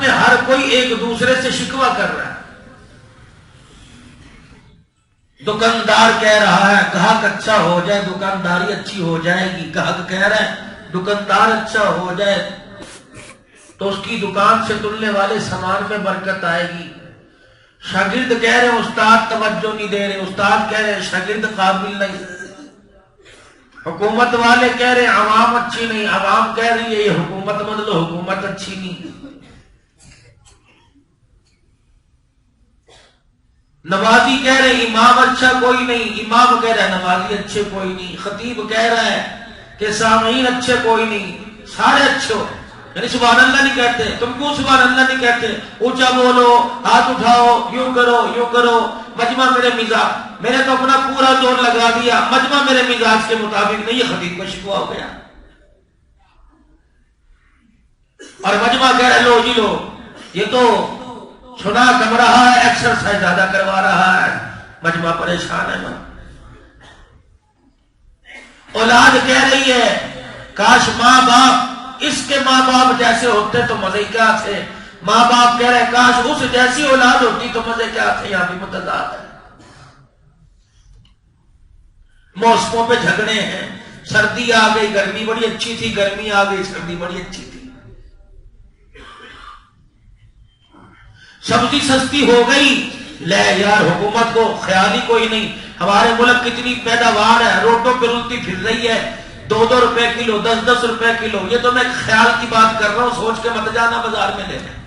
میں ہر کوئی ایک دوسرے سے شکوہ کر رہا ہے. دکاندار کہہ رہا ہے گاہک اچھا ہو جائے دکانداری اچھی ہو جائے گی، گاہک کہہ رہا ہے دکاندار اچھا ہو جائے تو اس کی دکان سے تلنے والے سامان میں برکت آئے گی. شاگرد کہہ رہے ہیں استاد توجہ نہیں دے رہے، استاد کہہ رہے ہیں شاگرد قابل نہیں. حکومت والے کہہ رہے ہیں عوام اچھی نہیں، عوام کہہ رہی ہے یہ حکومت بدلو، حکومت اچھی نہیں. نمازی کہہ رہے ہیں امام اچھا کوئی نہیں، امام کہہ رہا ہے نمازی اچھے کوئی نہیں. خطیب کہہ رہا ہے کہ سامعین اچھے کوئی نہیں، سارے اچھے ہو. یعنی سبحان اللہ نہیں کہتے. تم کیوں سبحان اللہ نہیں کہتے؟ اونچا بولو، ہاتھ اٹھاؤ، یوں کرو یوں کرو. مجمع میرے مزاج، میں نے تو اپنا پورا زور لگا دیا، مجمع میرے مزاج کے مطابق نہیں. یہ خطیب کا شکوہ ہو گیا. اور مجمع کہہ رہے لو جی لو، یہ تو سنا کم رہا ہے، ایکسرسائز زیادہ کروا رہا ہے. مجمع پریشان ہے. اولاد کہہ رہی ہے کاش ماں باپ اس کے ماں باپ جیسے ہوتے تو مزے کیا تھے. ماں باپ کہہ رہے کاش اس جیسی اولاد ہوتی تو مزے کیا تھے. یہاں بھی متضاد ہے. موسموں پہ جھگڑے ہیں. سردی آ گئی گرمی بڑی اچھی تھی، گرمی آ گئی سردی بڑی اچھی تھی. سبزی سستی ہو گئی، لے یار حکومت کو خیال ہی کوئی نہیں. ہمارے ملک کتنی پیداوار ہے، روڈوں پہ رلتی پھر رہی ہے، 2-2 روپے کلو، 10-10 روپے کلو. یہ تو میں خیال کی بات کر رہا ہوں، سوچ کے مت جانا بازار میں لینے.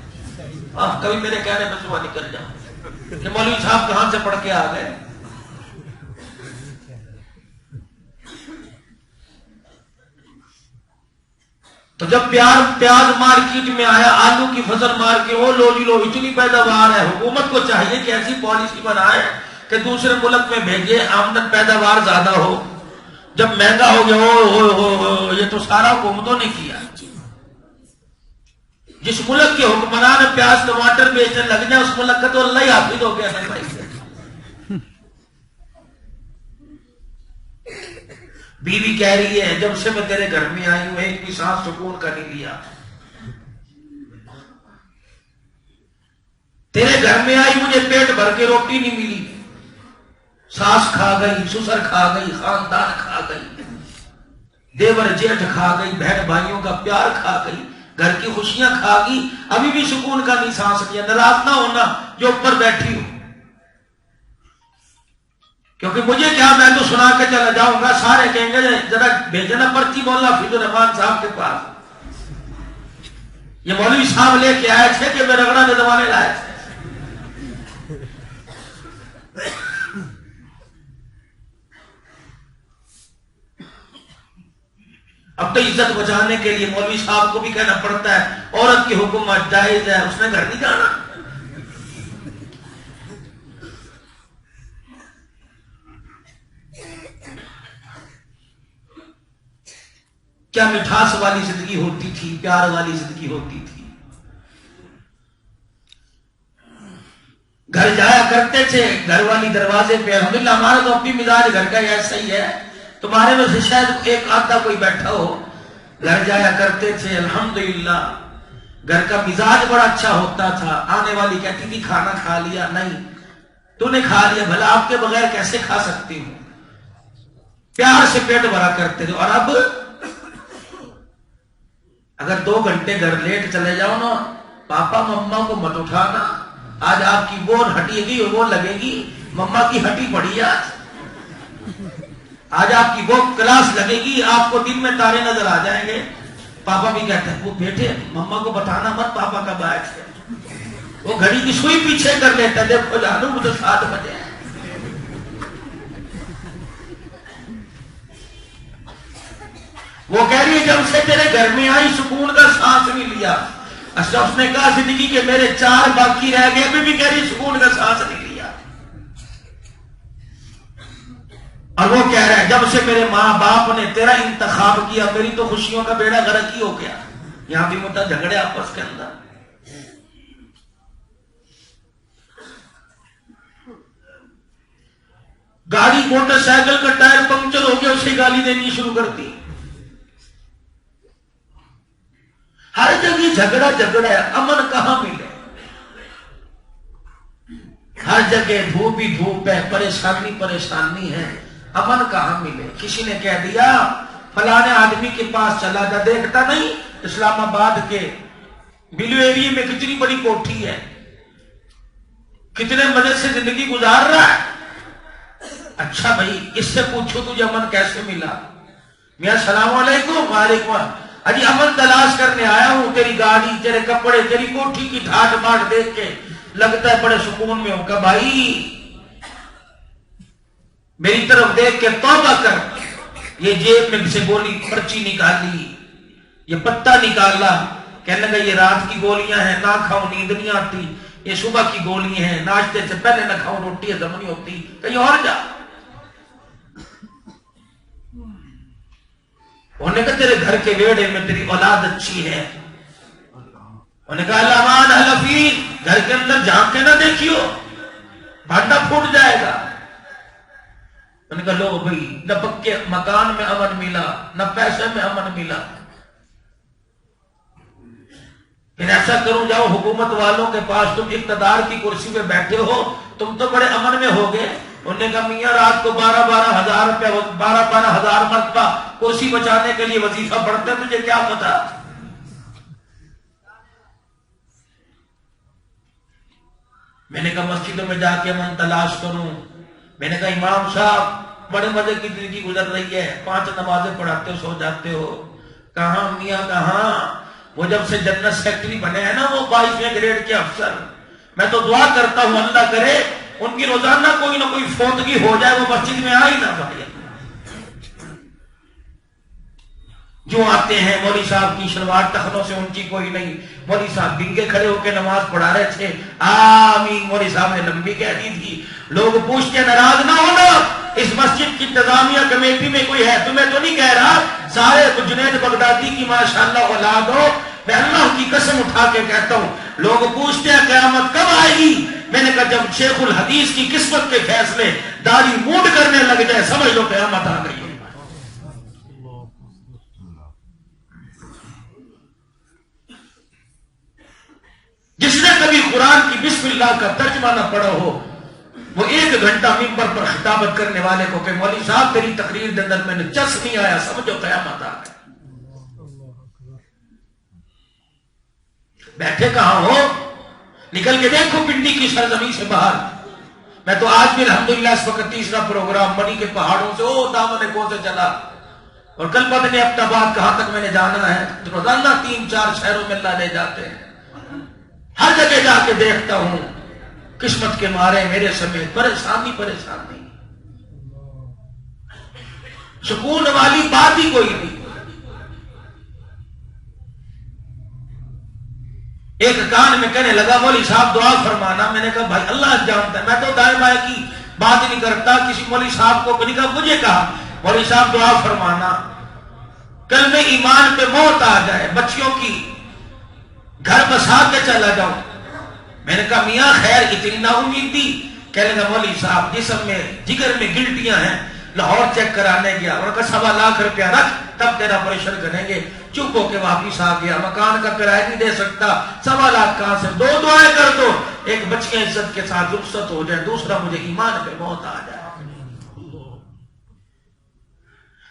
کبھی میرے کہنے میں صبح نکل جاؤں کہ مولوی صاحب کہاں سے پڑھ کے آ گئے. تو جب پیاز مارکیٹ میں آیا، آلو کی فصل مار کے وہ لو جی لو اتنی پیداوار ہے. حکومت کو چاہیے کہ ایسی پالیسی بنائے کہ دوسرے ملک میں بھیجے، آمدن پیداوار زیادہ ہو. جب مہنگا ہو گیا یہ تو سارا حکومتوں نے کیا. جس ملک کے حکمران پیاز ٹماٹر بیچنے لگ جائے اس ملک کا تو اللہ ہی حافظ ہو گیا ہے بھائی. بیوی کہہ رہی ہے جب سے میں تیرے گھر میں آئی ہوں ایک بھی سانس سکون کا نہیں لیا. تیرے گھر میں آئی مجھے پیٹ بھر کے روٹی نہیں ملی. ساس کھا گئی، سسر کھا گئی، خاندان کھا گئی، دیور جیٹھ کھا گئی، بہن بھائیوں کا پیار کھا گئی، گھر کی خوشیاں کھا گئی. ابھی بھی سکون کا نہیں سانس لیا. ناراض نہ ہونا جو اوپر بیٹھی ہوں، کیونکہ مجھے کیا میں تو سنا کے چلا جاؤں گا، سارے کہیں گے ذرا بھیجنا پرچی مولانا فیض الرحمان صاحب کے پاس. یہ مولوی صاحب لے کے آئے تھے کہ میں رگڑا نظوانے لائے تھے. اب تو عزت بچانے کے لیے مولوی صاحب کو بھی کہنا پڑتا ہے عورت کی حکومت جائز ہے، اس نے گھر نہیں جانا. کیا مٹھاس والی زندگی ہوتی تھی، پیار والی زندگی ہوتی تھی. گھر جایا کرتے تھے، گھر والی دروازے پہ. الحمدللہ ہمارا تو اپنی مزاج گھر کا ایسا ہی ہے. تمہارے میں سے شاید ایک آدھا کوئی بیٹھا ہو. گھر جایا کرتے تھے الحمدللہ، گھر کا مزاج بڑا اچھا ہوتا تھا. آنے والی کہتی تھی کھانا کھا لیا؟ نہیں. تو نے کھا لیا؟ بھلا آپ کے بغیر کیسے کھا سکتی ہوں. پیار سے پیٹ بھرا کرتے تھے. اور اب اگر 2 گھنٹے گھر لیٹ چلے جاؤ نا، پاپا مما کو مت اٹھانا، آج آپ کی وہ ہٹے گی وہ لگے گی، مما کی ہٹی پڑی آج آپ کی وہ کلاس لگے گی، آپ کو دن میں تارے نظر آ جائیں گے. پاپا بھی کہتے ہیں وہ بیٹے مما کو بتانا مت پاپا کب آئے تھے. وہ گھڑی کی سوئی پیچھے کر لیتا ہے، دیکھو جانو مجھے 7 بجے. وہ کہہ رہی ہے جب سے تیرے گھر میں آئی سکون کا سانس نہیں لیا. اچھا اس نے کہا زندگی کے میرے 4 باقی رہ گئے، ابھی بھی کہہ رہی سکون کا سانس نہیں لیا. اور وہ کہہ رہا ہے جب سے میرے ماں باپ نے تیرا انتخاب کیا میری تو خوشیوں کا بیڑا غرق ہی ہو گیا. یہاں بھی مدعا جھگڑے آپس کے اندر. گاڑی موٹر سائیکل کا ٹائر پنکچر ہو گیا اسے گالی دینی شروع کر دی. ہر جگہ جھگڑا ہے. امن کہاں ملے؟ ہر جگہ دھوپ ہی دھوپ ہے، پریشانی پریشانی ہے، امن کہاں ملے؟ کسی نے کہہ دیا فلانے آدمی کے پاس چلا جا، دیکھتا نہیں اسلام آباد کے بلو ایریے میں کتنی بڑی کوٹھی ہے، کتنے مزے سے زندگی گزار رہا ہے۔ اچھا بھائی اس سے پوچھو تجھے امن کیسے ملا؟ میاں السلام علیکم۔ وعلیکم۔ اجی امن تلاش کرنے آیا ہوں، تیری گاڑی، تیرے کپڑے، تیری کوٹھی کی ٹھاٹ باٹ دیکھ کے لگتا ہے بڑے سکون میں ہوں۔ کہ بھائی میری طرف دیکھ کے توبہ کر۔ یہ جیب میں سے گولی پرچی نکالی، یہ پتہ نکالا، کہنے لگا یہ رات کی گولیاں ہیں، نہ کھاؤ نیند نہیں آتی، یہ صبح کی گولی ہیں، ناشتے سے پہلے نہ کھاؤ روٹی ہضم نہیں ہوتی، کہیں اور جا۔ انہوں نے کہا تیرے گھر کے ویڑے میں تیری اولاد اچھی ہے۔ انہوں نے کہا الامان حلفین، گھر کے اندر جھانک کے نہ دیکھیو، بھانڈا پھوٹ جائے گا۔ انہوں نے کہا لو بھائی، نہ پکے مکان میں امن ملا، نہ پیسے میں امن ملا، پھر ایسا کروں جاؤ حکومت والوں کے پاس، تم اقتدار کی کرسی پہ بیٹھے ہو، تم تو بڑے امن میں ہو گئے۔ انہوں نے کہا میاں رات کو 12,000 روپے 12,000 مرتبہ کرسی بچانے کے لیے وظیفہ پڑھتے، تجھے کیا پتا؟ میں نے کہا مسجدوں میں جا کے امن تلاش کروں۔ میں نے کہا امام صاحب بڑے مزے کی زندگی گزر رہی ہے، 5 نمازیں پڑھاتے ہو، سو جاتے ہو۔ کہاں میاں کہاں؟ وہ جب سے جنرل سیکرٹری بنے ہیں نا، وہ 22ویں گریڈ کے افسر، میں تو دعا کرتا ہوں اللہ کرے ان کی روزانہ کوئی نہ کوئی فوتگی ہو جائے، وہ مسجد میں آ ہی نہ پائے۔ جو آتے ہیں مولوی صاحب کی شلوار ٹخنوں سے اونچی کوئی نہیں، مولوی صاحب ڈنگے کھڑے ہو کے نماز پڑھا رہے تھے، آمین مولوی صاحب نے لمبی کہہ دی تھی۔ لوگ پوچھتے ناراض نہ ہونا، اس مسجد کی انتظامیہ کمیٹی میں کوئی ہے، تمہیں تو نہیں کہہ رہا سارے جنید بغدادی کی ماشاءاللہ اولاد ہو، میں اللہ کی قسم اٹھا کے کہتا ہوں، لوگ پوچھتے ہیں قیامت کب آئے گی؟ میں نے کہا جب شیخ الحدیث کی قسمت کے فیصلے داڑھی موڑ کرنے لگ جائے سمجھ لو قیامت آ گئی ہے۔ جس نے کبھی قرآن کی بسم اللہ کا ترجمہ نہ پڑھا ہو، وہ 1 گھنٹہ ممبر پر خطابت کرنے والے کو کہ مولوی صاحب تیری تقریر کے اندر میں نے چس نہیں آیا، سمجھو قیامت آ گئی۔ بیٹھے کہاں ہو؟ نکل کے دیکھو پنڈی کی سرزمین سے باہر۔ میں تو آج بھی الحمدللہ اس وقت 3را پروگرام منی کے پہاڑوں سے دامن کو سے چلا، اور کل پتہ نہیں اپنا بات کہاں تک میں نے جانا ہے۔ روزانہ 3-4 شہروں میں اللہ لے جاتے ہیں، ہر جگہ جا کے دیکھتا ہوں قسمت کے مارے میرے سمیت پریشانی پریشانی، سکون والی بات ہی کوئی نہیں۔ ایک کان میں کہنے لگا مولوی صاحب دعا فرمانا۔ میں نے کہا بھائی اللہ جانتا ہے، میں تو دائیں بائیں کی بات نہیں کرتا، کسی مولوی صاحب کو نہیں کہا، مجھے کہا مولوی صاحب دعا فرمانا، کل میں ایمان پہ موت آ جائے، بچیوں کی گھر بسا کے چلا جاؤں۔ میں نے کہا میاں خیر اتنی نا امیدی؟ کہنے لگا مولوی صاحب جسم میں جگر میں گلٹیاں ہیں، لاہور چیک کرانے گیا، انہوں نے کہا 1.25 لاکھ روپیہ رکھ تب تیرا آپریشن کریں گے۔ چپ ہو کے واپس آ گیا، مکان کا کرایہ نہیں دے سکتا، 1.25 لاکھ کہاں سے؟ 2 دعائیں کر دو، ایک بچیاں عزت کے ساتھ رخصت ہو جائے، دوسرا مجھے ایمان پہ موت آ جائے۔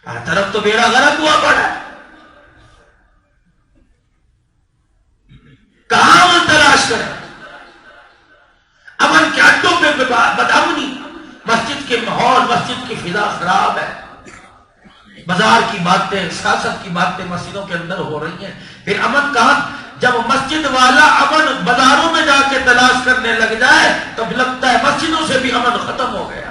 ہر طرف تو بیڑا غرق ہوا پڑا ہے، کہاں امن تلاش کریں؟ امن کے اڈوں پہ بدامنی، مسجد کے ماحول، مسجد کی فضا خراب ہے، بازار کی باتیں، سیاست کی باتیں مسجدوں کے اندر ہو رہی ہیں، پھر امن کہاں؟ جب مسجد والا امن بازاروں میں جا کے تلاش کرنے لگ جائے تب لگتا ہے مسجدوں سے بھی امن ختم ہو گیا۔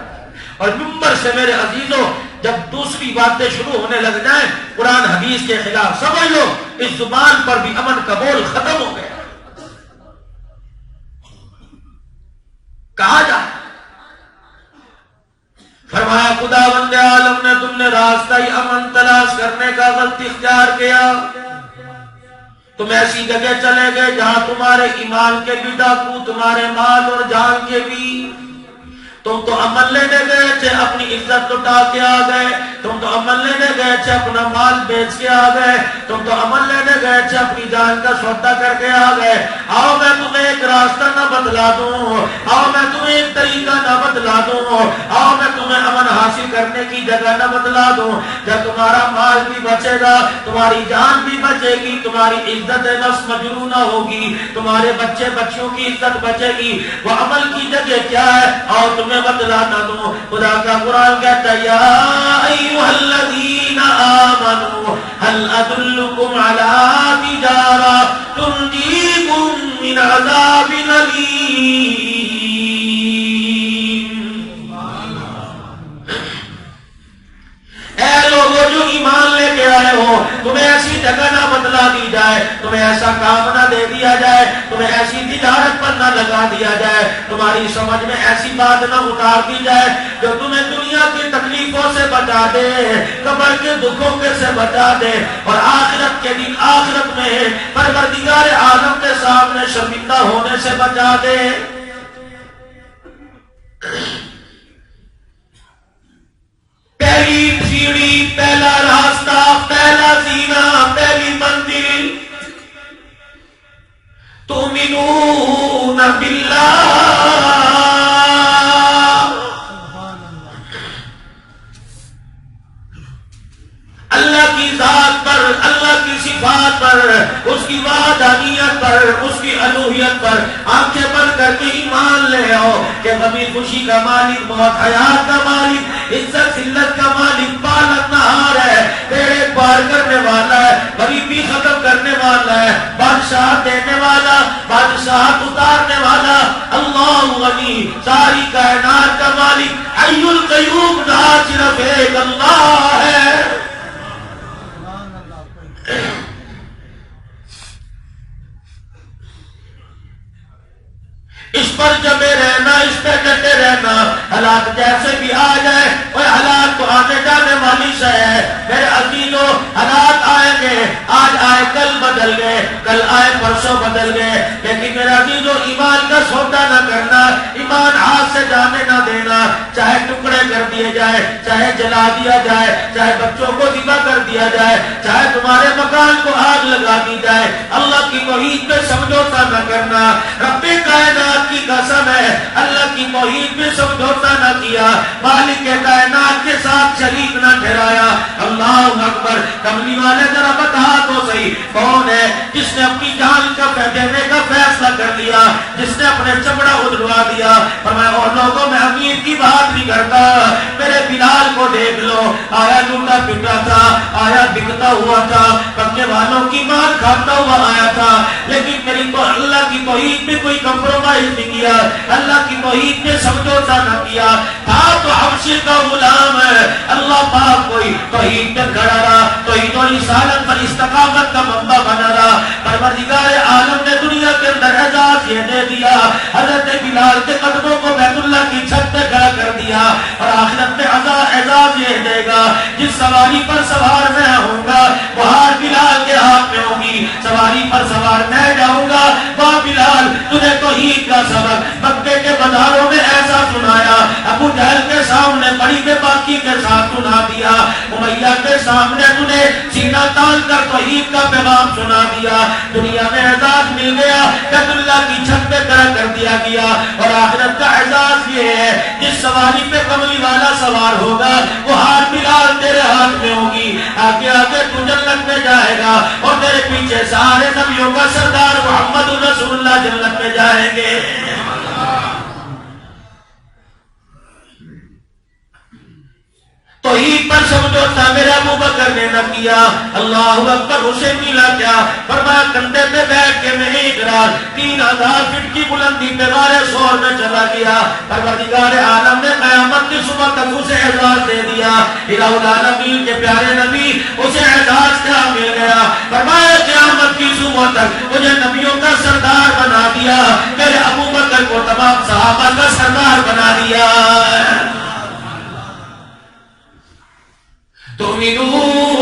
اور ممبر سے میرے عزیزوں جب دوسری باتیں شروع ہونے لگ جائیں قرآن حدیث کے خلاف، سمجھ لو اس زبان پر بھی امن کا بول ختم ہو گیا۔ کہا جائے؟ فرمایا خداوند عالم نے تم نے راستہ ہی امن تلاش کرنے کا غلط اختیار کیا، تم ایسی جگہ چلے گئے جہاں تمہارے ایمان کے بھی ڈاکو، تمہارے مال اور جان کے بھی۔ تم تو امن لینے گئے تھے، اپنی عزت لٹا کے آ گئے، تم تو امن لینے گئے تھے، اپنا مال بیچ کے آ گئے، تم تو امن لینے گئے تھے، اپنی جان کا سودا کر کے آ گئے۔ آؤ میں تمہیں ایک راہ راستہ نہ بدلا دوں، آؤ میں تمہیں ایک طریقہ نہ بدلا دوں، آؤ میں تمہیں امن حاصل کرنے کی جگہ نہ بدلا دوں۔ جب تمہارا مال بھی بچے گا، تمہاری جان بھی بچے گی، تمہاری عزت نفس مجروح نہ ہوگی، تمہارے بچے بچیوں کی عزت بچے گی، وہ عمل کی جگہ کیا ہے اور تمہیں بتلانا دوں۔ خدا کا قرآن کہتا ہے یا ایھا الذین آمنوا هل ادلکم علی تجارہ تنجیکم من عذاب الیم۔ اے لوگوں جو ایمان لے کے آئے ہو، تمہیں ایسی جگہ نہ بدلا دی جائے، تمہیں ایسا کام نہ دے دیا جائے، تمہیں ایسی تجارت پر نہ لگا دیا جائے، تمہاری سمجھ میں ایسی بات نہ اتار دی جائے جو تمہیں دنیا کی تکلیفوں سے بچا دے، قبر کے دکھوں کے سے بچا دے، اور آخرت کے دن آخرت میں پروردگار عالم کے سامنے شرمندہ ہونے سے بچا دے۔ پہلی سیڑھی، پہلا راستہ، پہلا زینہ، پہلی منزل تؤمنون باللہ، اللہ کی ذات پر، اللہ کی صفات پر، اس کی وحدانیت پر، اس کی الوہیت پر آنکھیں بند کر کے ایمان لے آؤ کہ غمی خوشی کا مالک، موت حیات کا مالک، عزت ذلت کا مالک، پالنہار ہے، بیڑے پار کرنے والا ہے، غریبی ختم کرنے والا ہے، بادشاہ دینے والا، بادشاہ اتارنے والا، اللہ غنی، ساری کائنات کا مالک، حی القیوم، ذات صرف ایک اللہ ہے۔ اس پر جمے رہنا، اس پہ ڈٹے رہنا، حالات جیسے بھی آ جائے، وہ حالات تو آنے جانے والی شے ہے میرے عزیزو، حالات آئیں گے، آج آئے کل بدل گئے، کل آئے پرسوں بدل گئے، لیکن میرے عزیزو ایمان کا سودا نہ کرنا، ایمان ہاتھ سے جانے نہ دینا، چاہے ٹکڑے کر دیے جائے، چاہے جلا دیا جائے، چاہے بچوں کو ذبح کر دیا جائے، چاہے تمہارے مکان کو آگ لگا دی جائے، اللہ کی توحید پہ سمجھوتا نہ کرنا۔ رب کائنات کی قسم ہے، اللہ کی توحید میں سمجھوتا نہ کیا، مالک کائنات کے ساتھ شریک نہ ٹھہرایا۔ اللہ اکبر۔ کملی والے ذرا بتا تو صحیح کون ہے جس نے اپنی جان کا دینے کا فیصلہ کر لیا، جس نے اپنے چمڑا ادھڑوا دیا؟ فرمایا اور لوگوں میں امیر کی بات نہیں کرتا، میرے بلال کو دیکھ لو، آیا لوٹا پٹا تھا، آیا بکتا ہوا تھا، پکنے والوں کی مار کھاتا ہوا آیا تھا، لیکن میری تو اللہ کی توحید میں کوئی کمپرومائز نہیں کیا، اللہ کی توحید میں سمجھوتا نہ کیا، تھا تو حبشے کا غلام ہے، اللہ پاک کوئی توحید میں کھڑا رہا، توحید و رسالت پر استقامت کا منبع بنا رہا۔ پروردگار عالم نے دنیا کے اندر اعزاز یہ دے دیا، حضرت بلال کے قدموں کو بیت اللہ کی چھت پہ کھڑا کر دیا، اور آخرت میں اعزاز یہ دے گا جس سواری پر سوار میں ہوں گا وہ ہار بلال کے ہاتھ میں ہوگی، سواری پر سوار میں جاؤں گا واہ بلال تجھے توحید کا سبق مکے کے بازاروں میں ایسا سنایا، ابو جہل کے سامنے بڑی بے باکی کے ساتھ سنا دیا، امیہ کے سامنے تجھے سینہ تان کر توحید کا پیغام سنا دیا، دنیا میں اعزاز مل گیا، بیت اللہ کی چھت پہ کھڑا کر دیا گیا، اور آخرت کا اعزاز یہ ہے جس سواری پہ کملی والا سوار ہوگا وہ ہار بلال تیرے ہاتھ میں ہوگی، آگے آگے تو جنت میں جائے گا اور تیرے پیچھے سارے نبیوں کا سردار محمد رسول اللہ جنت میں جائیں گے۔ توحید پر سمجھوتا میرے ابو بکر نے نہ کیا، اللہ اکبر، اسے ملا کیا؟ فرمایا کندھے پہ بیٹھ کے میں ایک رات 3000 فٹ کی بلندی پہ غار ثور میں چلا گیا، پروردگار عالم نے قیامت کی صبح تک اسے اعزاز دے دیا، الہ العالمین کے پیارے نبی اسے اعزاز کیا مل گیا؟ فرمایا قیامت کی صبح تک مجھے نبیوں کا سردار بنا دیا، میرے ابو بکر کو تمام صحابہ کا سردار بنا دیا۔ تؤمنون